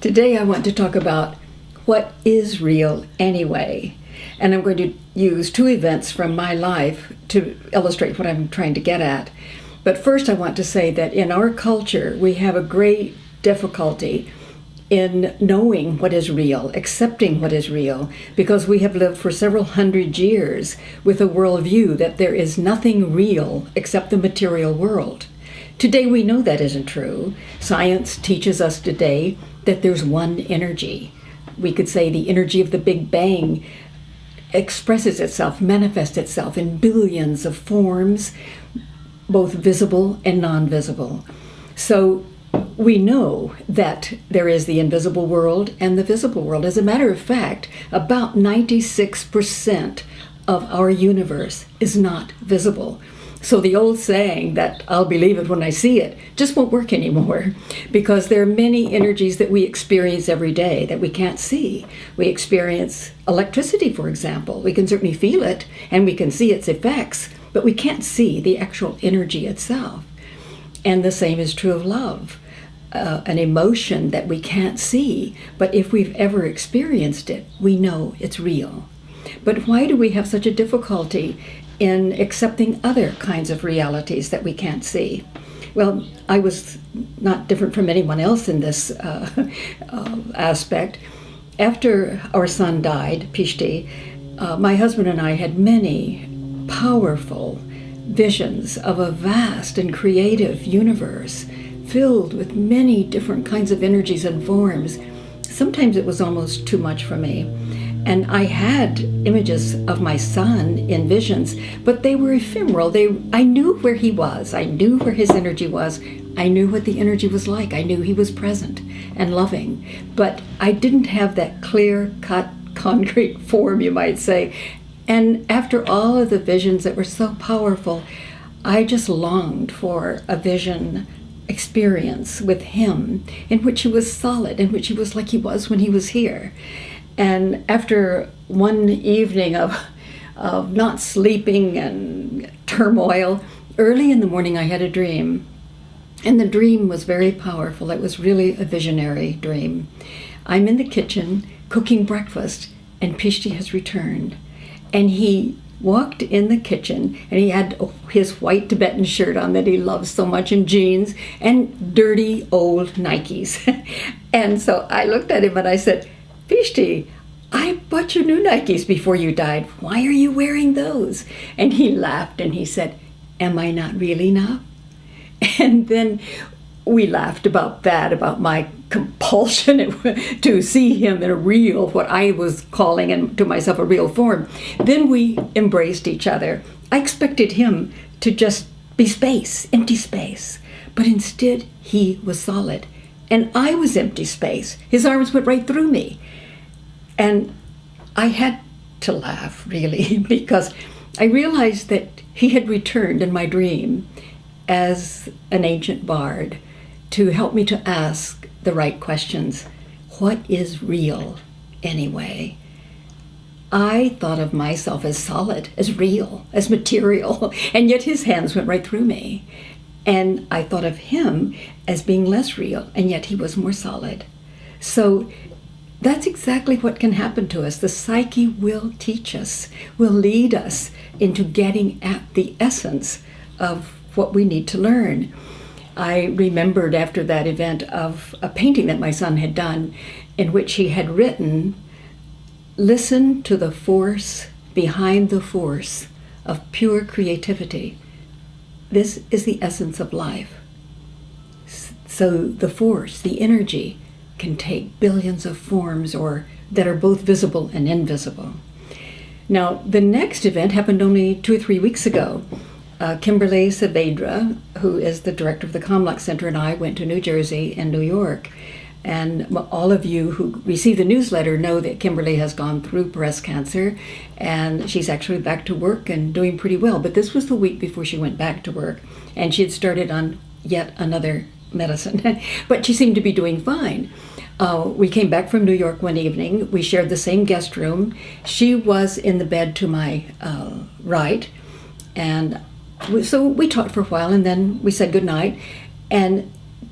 Today I want to talk about what is real anyway. And I'm going to use two events from my life to illustrate what I'm trying to get at. But first I want to say that in our culture we have a great difficulty in knowing what is real, accepting what is real, because we have lived for several hundred years with a worldview that there is nothing real except the material world. Today we know that isn't true. Science teaches us today that there's one energy. We could say the energy of the Big Bang expresses itself, manifests itself in billions of forms, both visible and non-visible. So we know that there is the invisible world and the visible world. As a matter of fact, about 96% of our universe is not visible. So the old saying that I'll believe it when I see it just won't work anymore, because there are many energies that we experience every day that we can't see. We experience electricity, for example. We can certainly feel it and we can see its effects, but we can't see the actual energy itself. And the same is true of love, an emotion that we can't see, but if we've ever experienced it, we know it's real. But why do we have such a difficulty in accepting other kinds of realities that we can't see? Well, I was not different from anyone else in this aspect. After our son died, Pishti, my husband and I had many powerful visions of a vast and creative universe filled with many different kinds of energies and forms. Sometimes it was almost too much for me. And I had images of my son in visions, but they were ephemeral. I knew where he was. I knew where his energy was. I knew what the energy was like. I knew he was present and loving. But I didn't have that clear-cut, concrete form, you might say. And after all of the visions that were so powerful, I just longed for a vision experience with him in which he was solid, in which he was like he was when he was here. And after one evening of not sleeping and turmoil, early in the morning I had a dream. And the dream was very powerful. It was really a visionary dream. I'm in the kitchen cooking breakfast, and Pishti has returned. And he walked in the kitchen, and he had his white Tibetan shirt on that he loves so much, and jeans, and dirty old Nikes. And so I looked at him and I said, "Pishti, I bought you new Nikes before you died. Why are you wearing those?" And he laughed and he said, "Am I not real enough?" And then we laughed about that, about my compulsion to see him in a real, what I was calling to myself a real form. Then we embraced each other. I expected him to just be space, empty space. But instead, he was solid. And I was empty space. His arms went right through me. And I had to laugh, really, because I realized that he had returned in my dream as an ancient bard to help me to ask the right questions. What is real anyway? I thought of myself as solid, as real, as material, and yet his hands went right through me. And I thought of him as being less real, and yet he was more solid. So that's exactly what can happen to us. The psyche will teach us, will lead us into getting at the essence of what we need to learn. I remembered after that event of a painting that my son had done in which he had written, "Listen to the force behind the force of pure creativity. This is the essence of life." So the force, the energy, can take billions of forms or that are both visible and invisible. Now, the next event happened only 2 or 3 weeks ago. Kimberly Saavedra, who is the director of the Kovacs Center, and I went to New Jersey and New York. And all of you who receive the newsletter know that Kimberly has gone through breast cancer, and she's actually back to work and doing pretty well. But this was the week before she went back to work, and she had started on yet another medicine. But she seemed to be doing fine. We came back from New York one evening. We shared the same guest room. She was in the bed to my right, and so we talked for a while, and then we said goodnight. And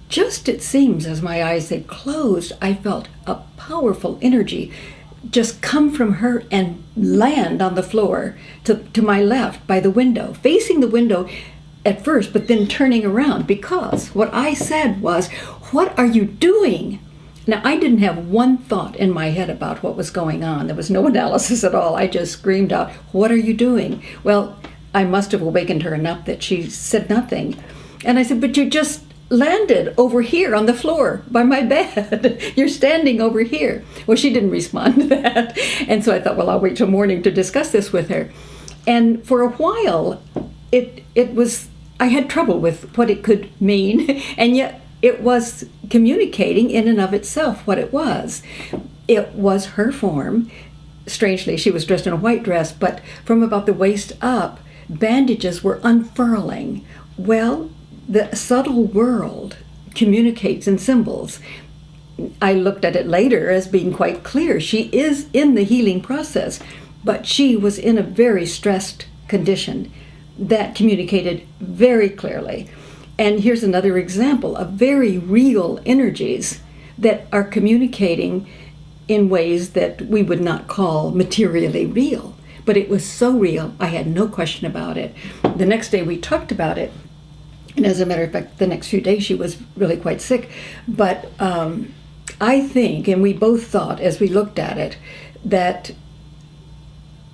just it seems as my eyes had closed, I felt a powerful energy just come from her and land on the floor to my left by the window, facing the window at first, but then turning around, because what I said was, "What are you doing?" Now, I didn't have one thought in my head about what was going on. There was no analysis at all. I just screamed out, "What are you doing?" Well, I must have awakened her enough that she said nothing. And I said, "But you just landed over here on the floor by my bed. You're standing over here." Well, she didn't respond to that. And so I thought, well, I'll wait till morning to discuss this with her. And for a while, it was, I had trouble with what it could mean, and yet it was communicating in and of itself what it was. It was her form. Strangely, she was dressed in a white dress, but from about the waist up, bandages were unfurling. Well, the subtle world communicates in symbols. I looked at it later as being quite clear. She is in the healing process, but she was in a very stressed condition that communicated very clearly. And here's another example of very real energies that are communicating in ways that we would not call materially real. But it was so real, I had no question about it. The next day we talked about it. And as a matter of fact, the next few days she was really quite sick. But I think, and we both thought as we looked at it, that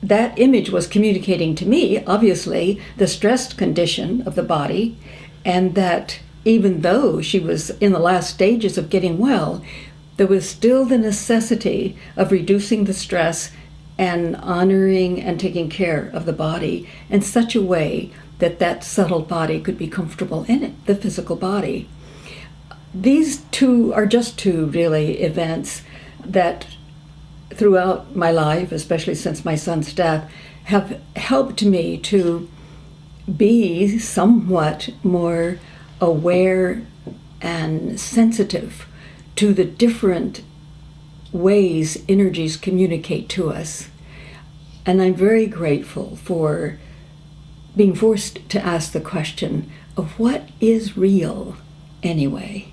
that image was communicating to me, obviously, the stressed condition of the body, and that even though she was in the last stages of getting well, there was still the necessity of reducing the stress and honoring and taking care of the body in such a way that that subtle body could be comfortable in it, the physical body. These two are just two, really, events that throughout my life, especially since my son's death, have helped me to be somewhat more aware and sensitive to the different ways energies communicate to us. And I'm very grateful for being forced to ask the question of what is real anyway.